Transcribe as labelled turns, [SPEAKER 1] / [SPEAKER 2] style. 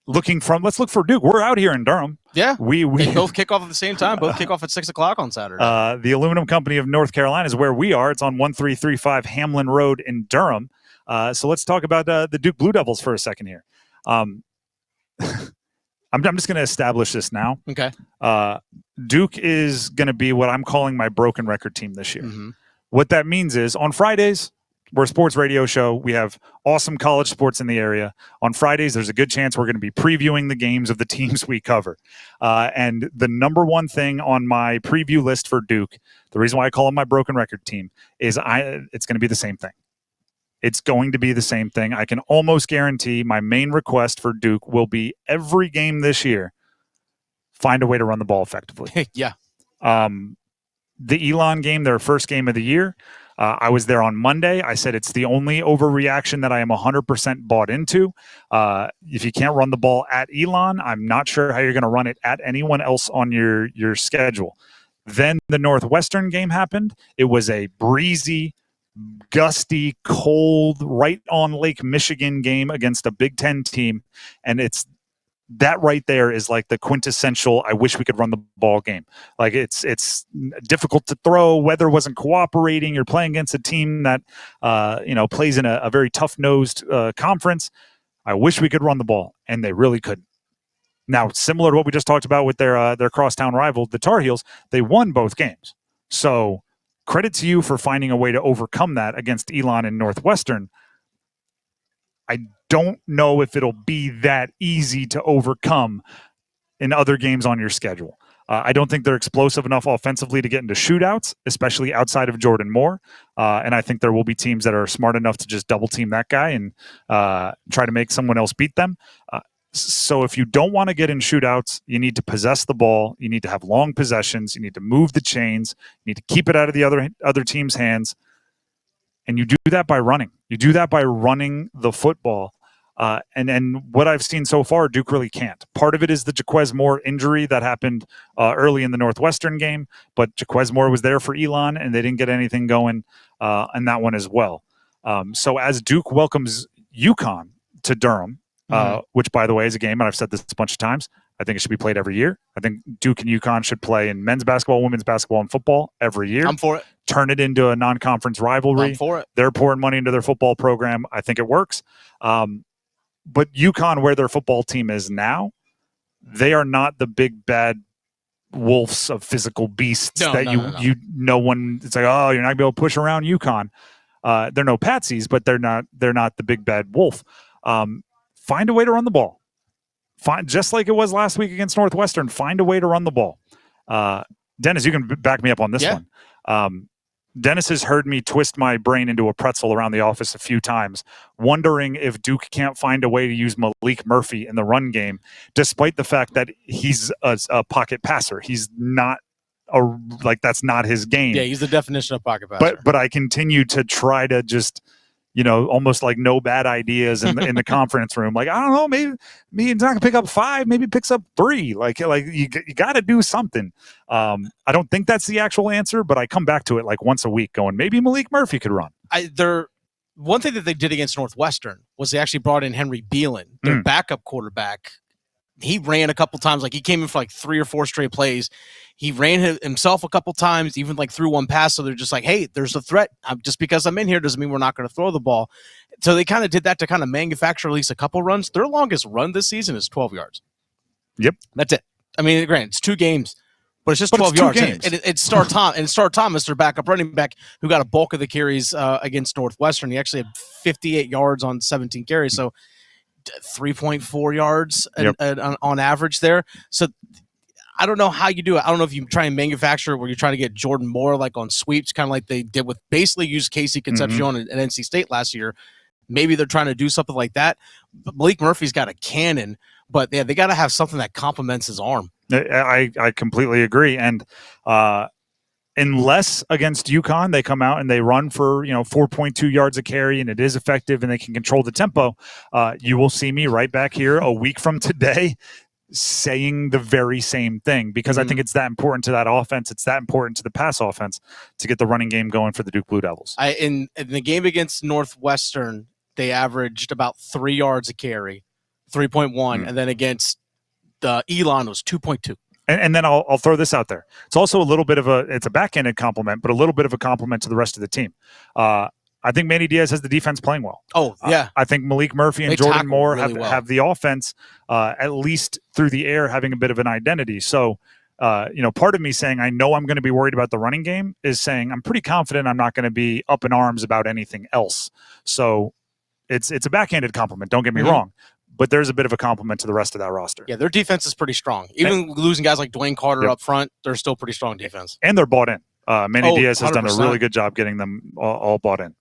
[SPEAKER 1] let's look for Duke. We're out here in Durham.
[SPEAKER 2] Yeah,
[SPEAKER 1] we
[SPEAKER 2] they both kick off at the same time. Both kick off at 6:00 on Saturday.
[SPEAKER 1] The Aluminum Company of North Carolina is where we are. It's on 1335 Hamlin Road in Durham. So let's talk about the Duke Blue Devils for a second here. I'm just going to establish this now.
[SPEAKER 2] Okay.
[SPEAKER 1] Duke is going to be what I'm calling my broken record team this year.
[SPEAKER 2] Mm-hmm.
[SPEAKER 1] What that means is on Fridays, we're a sports radio show. We have awesome college sports in the area. On Fridays, there's a good chance we're going to be previewing the games of the teams we cover. And the number one thing on my preview list for Duke, the reason why I call them my broken record team, is it's going to be the same thing. It's going to be the same thing. I can almost guarantee my main request for Duke will be every game this year, find a way to run the ball effectively.
[SPEAKER 2] Yeah.
[SPEAKER 1] The Elon game, their first game of the year, I was there on Monday. I said it's the only overreaction that I am 100% bought into. If you can't run the ball at Elon, I'm not sure how you're going to run it at anyone else on your schedule. Then the Northwestern game happened. It was a breezy, gusty, cold, right on Lake Michigan game against a Big Ten team. And that right there is like the quintessential, I wish we could run the ball game. Like it's difficult to throw. Weather wasn't cooperating. You're playing against a team that, plays in a very tough-nosed conference. I wish we could run the ball, and they really couldn't. Now, similar to what we just talked about with their crosstown rival, the Tar Heels, they won both games. So credit to you for finding a way to overcome that against Elon and Northwestern. I don't know if it'll be that easy to overcome in other games on your schedule. I don't think they're explosive enough offensively to get into shootouts, especially outside of Jordan Moore. And I think there will be teams that are smart enough to just double team that guy and try to make someone else beat them. So if you don't want to get in shootouts, you need to possess the ball. You need to have long possessions. You need to move the chains. You need to keep it out of the other team's hands. And you do that by running. You do that by running the football. And what I've seen so far, Duke really can't. Part of it is the Jaquez Moore injury that happened early in the Northwestern game, but Jaquez Moore was there for Elon, and they didn't get anything going in that one as well. So as Duke welcomes UConn to Durham, which, by the way, is a game, and I've said this a bunch of times, I think it should be played every year. I think Duke and UConn should play in men's basketball, women's basketball, and football every year.
[SPEAKER 2] I'm for it.
[SPEAKER 1] Turn it into a non-conference rivalry.
[SPEAKER 2] I'm for it.
[SPEAKER 1] They're pouring money into their football program. I think it works. But UConn, where their football team is now, they are not the big bad wolves of physical beasts no. When it's like, oh, you're not gonna be able to push around UConn. They're no patsies, but they're not the big bad wolf. Find a way to run the ball. Just like it was last week against Northwestern, find a way to run the ball. Dennis, you can back me up on this one. Dennis has heard me twist my brain into a pretzel around the office a few times, wondering if Duke can't find a way to use Maalik Murphy in the run game, despite the fact that he's a pocket passer. He's not that's not his game.
[SPEAKER 2] Yeah, he's the definition of pocket passer.
[SPEAKER 1] But I continue to try to just, almost like no bad ideas in the conference room. Like, I don't know, maybe he's not gonna pick up 5, maybe he picks up 3. Like you got to do something. I don't think that's the actual answer, but I come back to it like once a week, going maybe Maalik Murphy could run.
[SPEAKER 2] One thing that they did against Northwestern was they actually brought in Henry Beelan, their backup quarterback. He ran a couple times, like he came in for like 3 or 4 straight plays. He ran himself a couple times, even like threw one pass. So they're just like, hey, there's a threat. Just because I'm in here doesn't mean we're not going to throw the ball. So they kind of did that to kind of manufacture at least a couple runs. Their longest run this season is 12 yards.
[SPEAKER 1] Yep.
[SPEAKER 2] That's it. I mean, granted, it's 2 games, but it's just 12 yards. And it's Star Thomas, their backup running back, who got a bulk of the carries against Northwestern. He actually had 58 yards on 17 carries. So 3.4 yards on average there. So I don't know how you do it. I don't know if you try and manufacture where you're trying to get Jordan Moore like on sweeps, kind of like they did with basically used Casey Concepcion at NC State last year. Maybe they're trying to do something like that. But Maalik Murphy's got a cannon, but they got to have something that complements his arm.
[SPEAKER 1] I completely agree. And unless against UConn they come out and they run for 4.2 yards a carry and it is effective and they can control the tempo, you will see me right back here a week from today saying the very same thing, because I think it's that important to that offense. It's that important to the pass offense to get the running game going for the Duke Blue Devils.
[SPEAKER 2] In the game against Northwestern, they averaged about 3 yards a carry 3.1, and then against Elon was 2.2.
[SPEAKER 1] And then I'll throw this out there. It's also a little bit of it's a backhanded compliment, but a little bit of a compliment to the rest of the team. I think Manny Diaz has the defense playing well.
[SPEAKER 2] Oh, yeah.
[SPEAKER 1] I think Maalik Murphy and
[SPEAKER 2] They
[SPEAKER 1] Jordan
[SPEAKER 2] tackle
[SPEAKER 1] Moore
[SPEAKER 2] really well.
[SPEAKER 1] have the offense, at least through the air, having a bit of an identity. So, part of me saying I know I'm going to be worried about the running game is saying I'm pretty confident I'm not going to be up in arms about anything else. So it's a backhanded compliment. Don't get me wrong. But there's a bit of a compliment to the rest of that roster.
[SPEAKER 2] Yeah, their defense is pretty strong. Even losing guys like Dwayne Carter up front, they're still pretty strong defense.
[SPEAKER 1] And they're bought in. Manny Diaz has
[SPEAKER 2] 100%.
[SPEAKER 1] done a really good job getting them all bought in.